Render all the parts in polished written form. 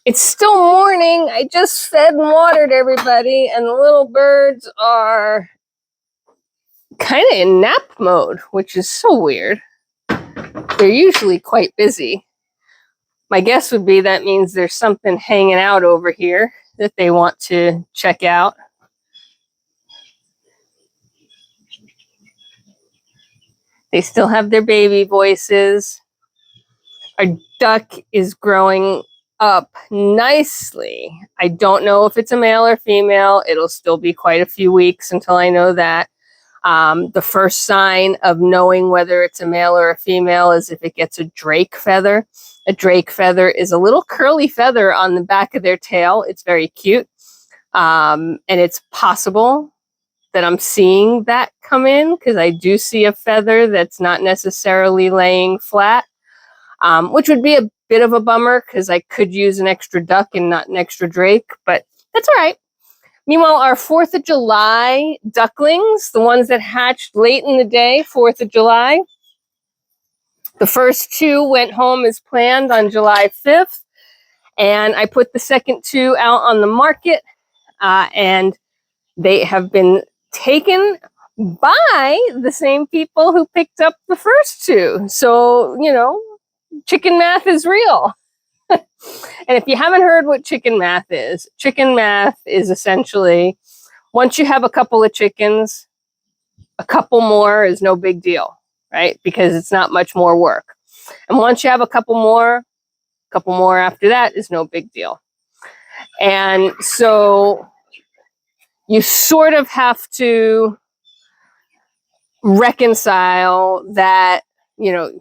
It's still morning. I just fed and watered everybody, and the little birds are kind of in nap mode, which is so weird. They're usually quite busy. My guess would be that means there's something hanging out over here that they want to check out. They still have their baby voices. Our duck is growing up nicely. I don't know if it's a male or female. It'll still be quite a few weeks until I know that. The first sign of knowing whether it's a male or a female is if it gets a drake feather. A drake feather is a little curly feather on the back of their tail. It's very cute. And it's possible that I'm seeing that come in because I do see a feather that's not necessarily laying flat, which would be a bit of a bummer because I could use an extra duck and not an extra drake, but that's all right. Meanwhile, our 4th of July ducklings, the ones that hatched late in the day, 4th of July, the first 2 went home as planned on July 5th, and I put the second 2 out on the market, and they have been taken by the same people who picked up the first 2. So, you know, chicken math is real. And if you haven't heard what chicken math is essentially, once you have a couple of chickens, a couple more is no big deal, right? Because it's not much more work. And once you have a couple more after that is no big deal. And so you sort of have to reconcile that, you know,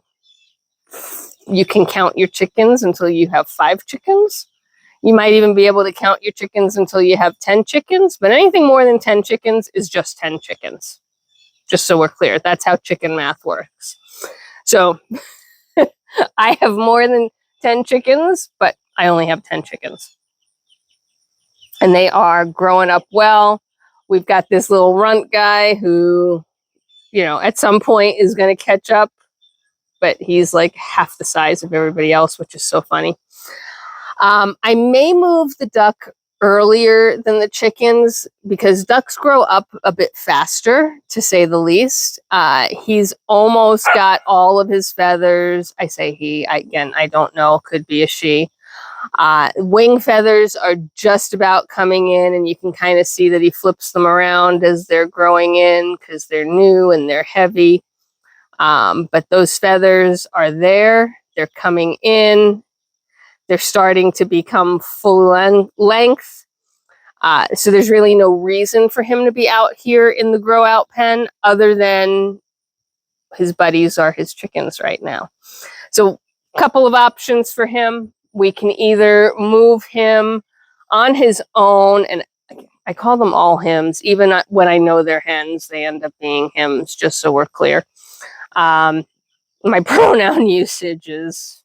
you can count your chickens until you have 5 chickens. You might even be able to count your chickens until you have 10 chickens, but anything more than 10 chickens is just 10 chickens. Just so we're clear, that's how chicken math works. So I have more than 10 chickens, but I only have 10 chickens. And they are growing up well. We've got this little runt guy who, you know, at some point is going to catch up, but he's like half the size of everybody else, which is so funny. I may move the duck earlier than the chickens because ducks grow up a bit faster, to say the least. He's almost got all of his feathers. I say he, I don't know, could be a she. Wing feathers are just about coming in, and you can kind of see that he flips them around as they're growing in because they're new and they're heavy. But those feathers are there. They're coming in. They're starting to become full length. So there's really no reason for him to be out here in the grow out pen other than his buddies are his chickens right now. So a couple of options for him. We can either move him on his own, and I call them all hens. Even when I know they're hens, they end up being hens, just so we're clear. My pronoun usage is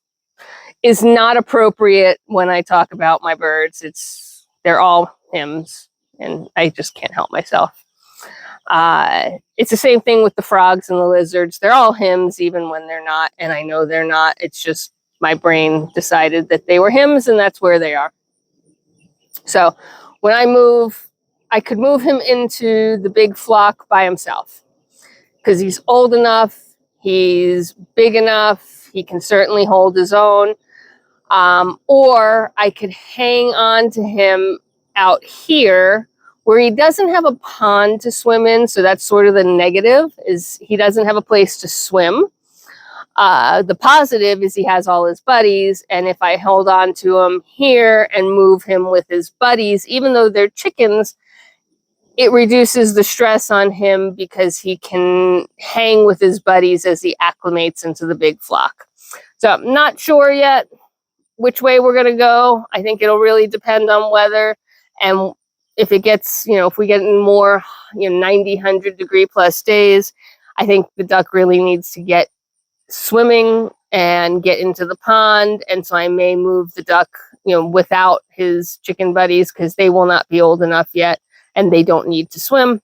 not appropriate when I talk about my birds. They're all hymns, and I just can't help myself. It's the same thing with the frogs and the lizards. They're all hymns, even when they're not, and I know they're not. It's just my brain decided that they were hymns, and that's where they are. So when I move, I could move him into the big flock by himself because he's old enough, he's big enough, he can certainly hold his own. Or I could hang on to him out here where he doesn't have a pond to swim in. So that's sort of the negative, is he doesn't have a place to swim. The positive is he has all his buddies. And if I hold on to him here and move him with his buddies, even though they're chickens, it reduces the stress on him because he can hang with his buddies as he acclimates into the big flock. So I'm not sure yet which way we're going to go. I think it'll really depend on weather. And if it gets, if we get in more, 90, 100 degree plus days, I think the duck really needs to get swimming and get into the pond. And so I may move the duck, without his chicken buddies because they will not be old enough yet and they don't need to swim.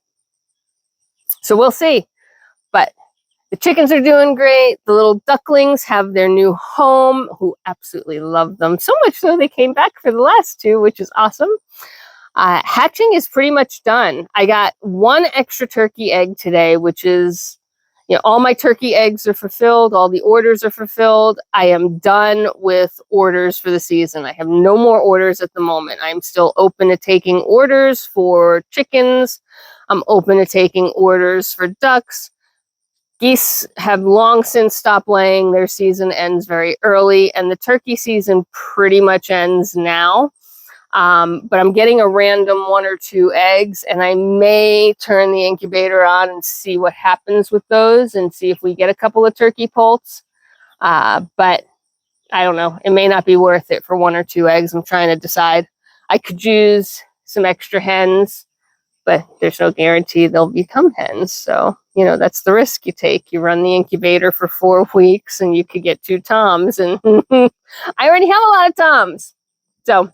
So we'll see. But The chickens are doing great. The little ducklings have their new home, who absolutely love them. So much so they came back for the last two, which is awesome. Hatching is pretty much done. I got one extra turkey egg today, which is, all my turkey eggs are fulfilled. All the orders are fulfilled. I am done with orders for the season. I have no more orders at the moment. I'm still open to taking orders for chickens. I'm open to taking orders for ducks. Geese have long since stopped laying. Their season ends very early, and the turkey season pretty much ends now. But I'm getting a random 1 or 2 eggs, and I may turn the incubator on and see what happens with those and see if we get a couple of turkey poults. But I don't know. It may not be worth it for 1 or 2 eggs. I'm trying to decide. I could use some extra hens, but there's no guarantee they'll become hens. So, that's the risk you take. You run the incubator for 4 weeks and you could get 2 toms. And I already have a lot of toms. So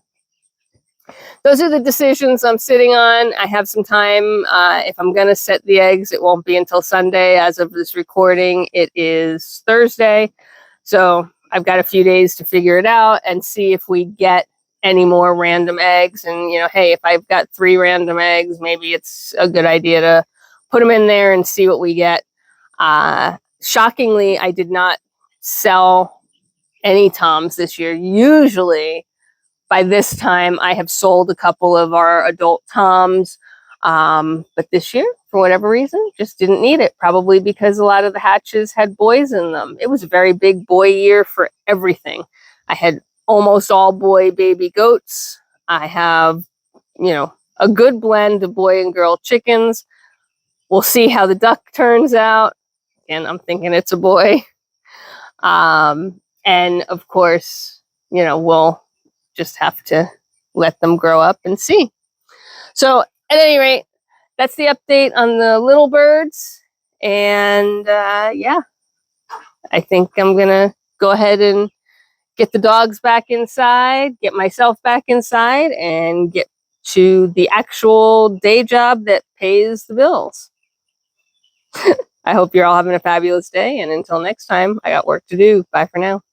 those are the decisions I'm sitting on. I have some time. If I'm going to set the eggs, it won't be until Sunday. As of this recording, it is Thursday. So I've got a few days to figure it out and see if we get any more random eggs. And, hey, if I've got 3 random eggs, maybe it's a good idea to put them in there and see what we get. Shockingly, I did not sell any toms this year. Usually by this time, I have sold a couple of our adult toms. But this year, for whatever reason, just didn't need it. Probably because a lot of the hatches had boys in them. It was a very big boy year for everything. I had almost all boy baby goats. I have, a good blend of boy and girl chickens. We'll see how the duck turns out. And I'm thinking it's a boy. And of course, we'll just have to let them grow up and see. So at any rate, that's the update on the little birds. And yeah, I think I'm going to go ahead and get the dogs back inside, get myself back inside, and get to the actual day job that pays the bills. I hope you're all having a fabulous day. And until next time, I got work to do. Bye for now.